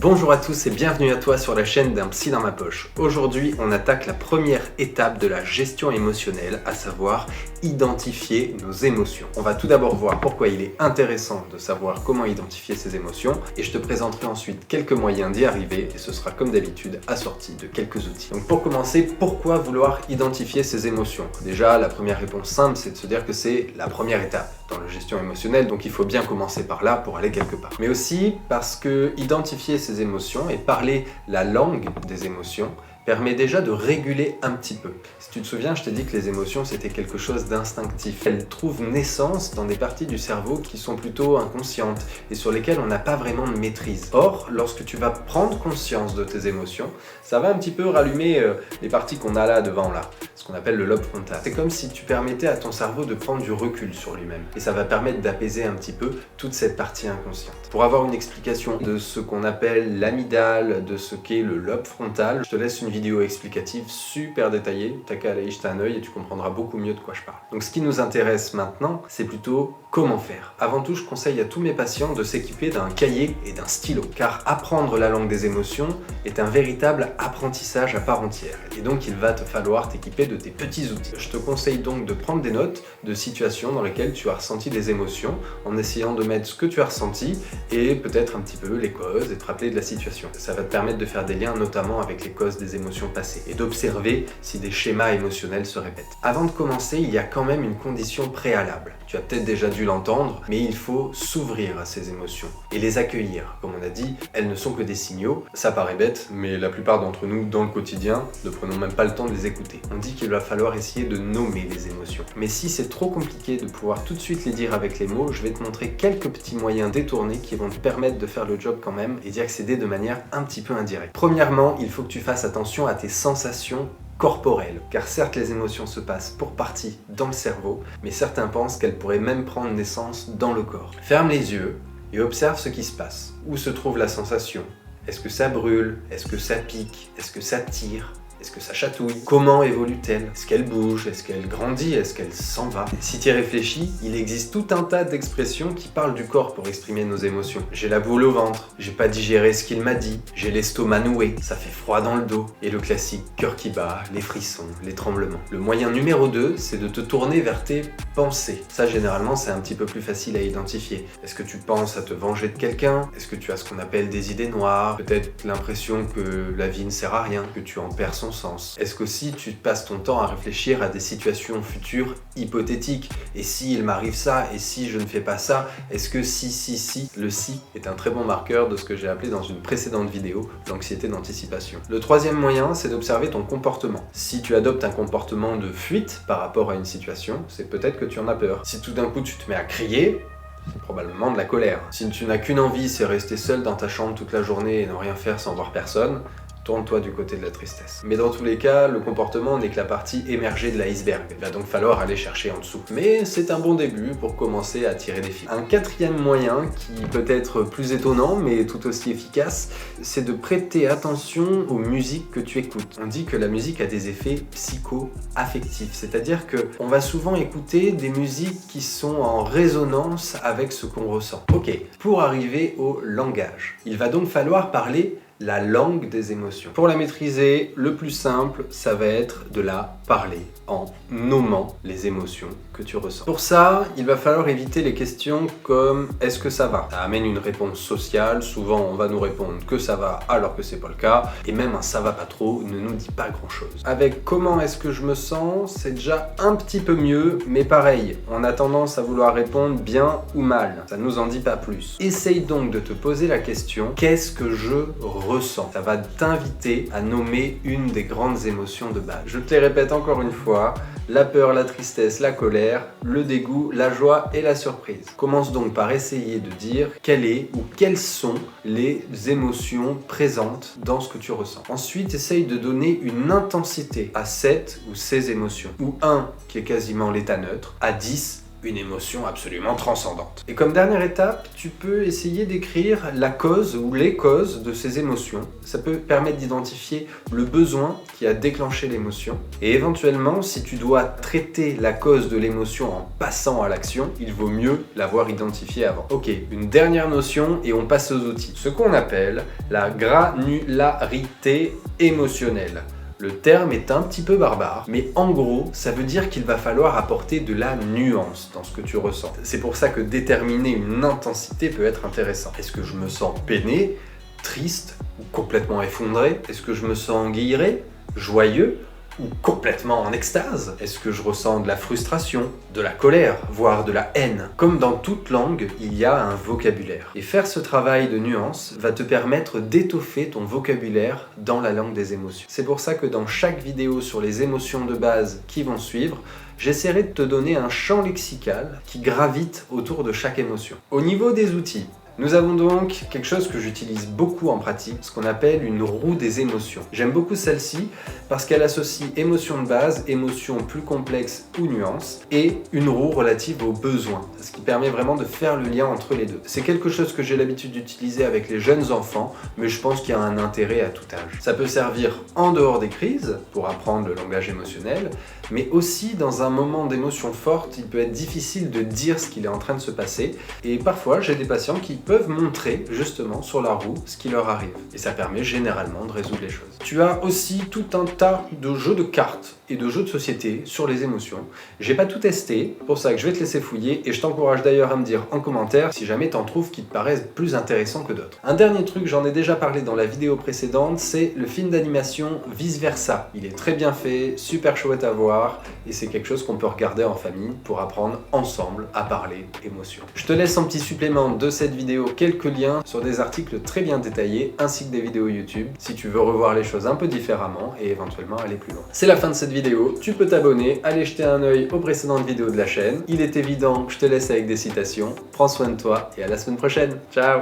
Bonjour à tous et bienvenue à toi sur la chaîne d'un psy dans ma poche. Aujourd'hui, on attaque la première étape de la gestion émotionnelle, à savoir identifier nos émotions. On va tout d'abord voir pourquoi il est intéressant de savoir comment identifier ses émotions et je te présenterai ensuite quelques moyens d'y arriver et ce sera comme d'habitude assorti de quelques outils. Donc pour commencer, pourquoi vouloir identifier ses émotions? Déjà, la première réponse simple, c'est de se dire que c'est la première étape dans la gestion émotionnelle, donc il faut bien commencer par là pour aller quelque part. Mais aussi parce que identifier ses émotions et parler la langue des émotions permet déjà de réguler un petit peu. Si tu te souviens, je t'ai dit que les émotions c'était quelque chose d'instinctif. Elles trouvent naissance dans des parties du cerveau qui sont plutôt inconscientes et sur lesquelles on n'a pas vraiment de maîtrise. Or, lorsque tu vas prendre conscience de tes émotions, ça va un petit peu rallumer les parties qu'on a là devant là, ce qu'on appelle le lobe frontal. C'est comme si tu permettais à ton cerveau de prendre du recul sur lui-même et ça va permettre d'apaiser un petit peu toute cette partie inconsciente. Pour avoir une explication de ce qu'on appelle l'amygdale, de ce qu'est le lobe frontal, je te laisse une vidéo explicative super détaillée, t'as qu'à aller y jeter un œil et tu comprendras beaucoup mieux de quoi je parle. Donc ce qui nous intéresse maintenant, c'est plutôt comment faire. Avant tout, je conseille à tous mes patients de s'équiper d'un cahier et d'un stylo, car apprendre la langue des émotions est un véritable apprentissage à part entière, et donc il va te falloir t'équiper de tes petits outils. Je te conseille donc de prendre des notes de situations dans lesquelles tu as ressenti des émotions, en essayant de mettre ce que tu as ressenti et peut-être un petit peu les causes et te rappeler de la situation. Ça va te permettre de faire des liens notamment avec les causes des émotions passées et d'observer si des schémas émotionnels se répètent. Avant de commencer, il y a quand même une condition préalable. Tu as peut-être déjà dû l'entendre, mais il faut s'ouvrir à ces émotions et les accueillir. Comme on a dit, elles ne sont que des signaux. Ça paraît bête, mais la plupart d'entre nous, dans le quotidien, ne prenons même pas le temps de les écouter. On dit qu'il va falloir essayer de nommer les émotions. Mais si c'est trop compliqué de pouvoir tout de suite les dire avec les mots, je vais te montrer quelques petits moyens détournés qui vont te permettre de faire le job quand même et d'y accéder de manière un petit peu indirecte. Premièrement, il faut que tu fasses attention à tes sensations corporelle, car certes les émotions se passent pour partie dans le cerveau, mais certains pensent qu'elles pourraient même prendre naissance dans le corps. Ferme les yeux et observe ce qui se passe. Où se trouve la sensation? Est-ce que ça brûle? Est-ce que ça pique? Est-ce que ça tire? Est-ce que ça chatouille? Comment évolue-t-elle? Est-ce qu'elle bouge? Est-ce qu'elle grandit? Est-ce qu'elle s'en va? Si tu y réfléchis, il existe tout un tas d'expressions qui parlent du corps pour exprimer nos émotions. J'ai la boule au ventre, j'ai pas digéré ce qu'il m'a dit, j'ai l'estomac noué, ça fait froid dans le dos. Et le classique cœur qui bat, les frissons, les tremblements. Le moyen numéro 2, c'est de te tourner vers tes pensées. Ça, généralement, c'est un petit peu plus facile à identifier. Est-ce que tu penses à te venger de quelqu'un? Est-ce que tu as ce qu'on appelle des idées noires? Peut-être l'impression que la vie ne sert à rien, que tu en perds son sens. Est-ce qu'aussi tu passes ton temps à réfléchir à des situations futures hypothétiques? Et si il m'arrive ça? Et si je ne fais pas ça? Est-ce que si? Le si est un très bon marqueur de ce que j'ai appelé dans une précédente vidéo l'anxiété d'anticipation. Le troisième moyen, c'est d'observer ton comportement. Si tu adoptes un comportement de fuite par rapport à une situation, c'est peut-être que tu en as peur. Si tout d'un coup tu te mets à crier, c'est probablement de la colère. Si tu n'as qu'une envie, c'est rester seul dans ta chambre toute la journée et ne rien faire sans voir personne, tourne-toi du côté de la tristesse. Mais dans tous les cas, le comportement n'est que la partie émergée de l'iceberg. Il va donc falloir aller chercher en dessous. Mais c'est un bon début pour commencer à tirer des fils. Un quatrième moyen, qui peut être plus étonnant, mais tout aussi efficace, c'est de prêter attention aux musiques que tu écoutes. On dit que la musique a des effets psycho-affectifs, c'est-à-dire qu'on va souvent écouter des musiques qui sont en résonance avec ce qu'on ressent. Ok, pour arriver au langage, il va donc falloir parler la langue des émotions. Pour la maîtriser, le plus simple, ça va être de la parler en nommant les émotions que tu ressens. Pour ça, il va falloir éviter les questions comme « est-ce que ça va ?» Ça amène une réponse sociale, souvent on va nous répondre que ça va alors que c'est pas le cas, et même un « ça va pas trop » ne nous dit pas grand-chose. Avec « comment est-ce que je me sens ?» c'est déjà un petit peu mieux, mais pareil, on a tendance à vouloir répondre bien ou mal, ça nous en dit pas plus. Essaye donc de te poser la question « qu'est-ce que je ressens ?» Ça va t'inviter à nommer une des grandes émotions de base. Je te les répète encore une fois, la peur, la tristesse, la colère, le dégoût, la joie et la surprise. Commence donc par essayer de dire quelle est ou quelles sont les émotions présentes dans ce que tu ressens. Ensuite, essaye de donner une intensité à cette ou ces émotions. Ou 1 qui est quasiment l'état neutre, à 10 une émotion absolument transcendante. Et comme dernière étape, tu peux essayer d'écrire la cause ou les causes de ces émotions. Ça peut permettre d'identifier le besoin qui a déclenché l'émotion. Et éventuellement, si tu dois traiter la cause de l'émotion en passant à l'action, il vaut mieux l'avoir identifiée avant. Ok, une dernière notion et on passe aux outils. Ce qu'on appelle la granularité émotionnelle. Le terme est un petit peu barbare, mais en gros, ça veut dire qu'il va falloir apporter de la nuance dans ce que tu ressens. C'est pour ça que déterminer une intensité peut être intéressant. Est-ce que je me sens peiné, triste ou complètement effondré? Est-ce que je me sens guilleret, joyeux ou complètement en extase? Est-ce que je ressens de la frustration, de la colère, voire de la haine? Comme dans toute langue, il y a un vocabulaire. Et faire ce travail de nuance va te permettre d'étoffer ton vocabulaire dans la langue des émotions. C'est pour ça que dans chaque vidéo sur les émotions de base qui vont suivre, j'essaierai de te donner un champ lexical qui gravite autour de chaque émotion. Au niveau des outils, nous avons donc quelque chose que j'utilise beaucoup en pratique, ce qu'on appelle une roue des émotions. J'aime beaucoup celle-ci parce qu'elle associe émotions de base, émotions plus complexes ou nuances, et une roue relative aux besoins, ce qui permet vraiment de faire le lien entre les deux. C'est quelque chose que j'ai l'habitude d'utiliser avec les jeunes enfants, mais je pense qu'il y a un intérêt à tout âge. Ça peut servir en dehors des crises, pour apprendre le langage émotionnel, mais aussi dans un moment d'émotion forte, il peut être difficile de dire ce qu'il est en train de se passer, et parfois j'ai des patients qui peuvent montrer justement sur la roue ce qui leur arrive. Et ça permet généralement de résoudre les choses. Tu as aussi tout un tas de jeux de cartes et de jeux de société sur les émotions. J'ai pas tout testé, pour ça que je vais te laisser fouiller et je t'encourage d'ailleurs à me dire en commentaire si jamais t'en trouves qui te paraissent plus intéressants que d'autres. Un dernier truc, j'en ai déjà parlé dans la vidéo précédente, c'est le film d'animation Vice Versa. Il est très bien fait, super chouette à voir et c'est quelque chose qu'on peut regarder en famille pour apprendre ensemble à parler émotions. Je te laisse en petit supplément de cette vidéo quelques liens sur des articles très bien détaillés ainsi que des vidéos YouTube si tu veux revoir les choses un peu différemment et éventuellement aller plus loin. C'est la fin de cette vidéo, tu peux t'abonner, aller jeter un œil aux précédentes vidéos de la chaîne. Il est évident que je te laisse avec des citations. Prends soin de toi et à la semaine prochaine. Ciao!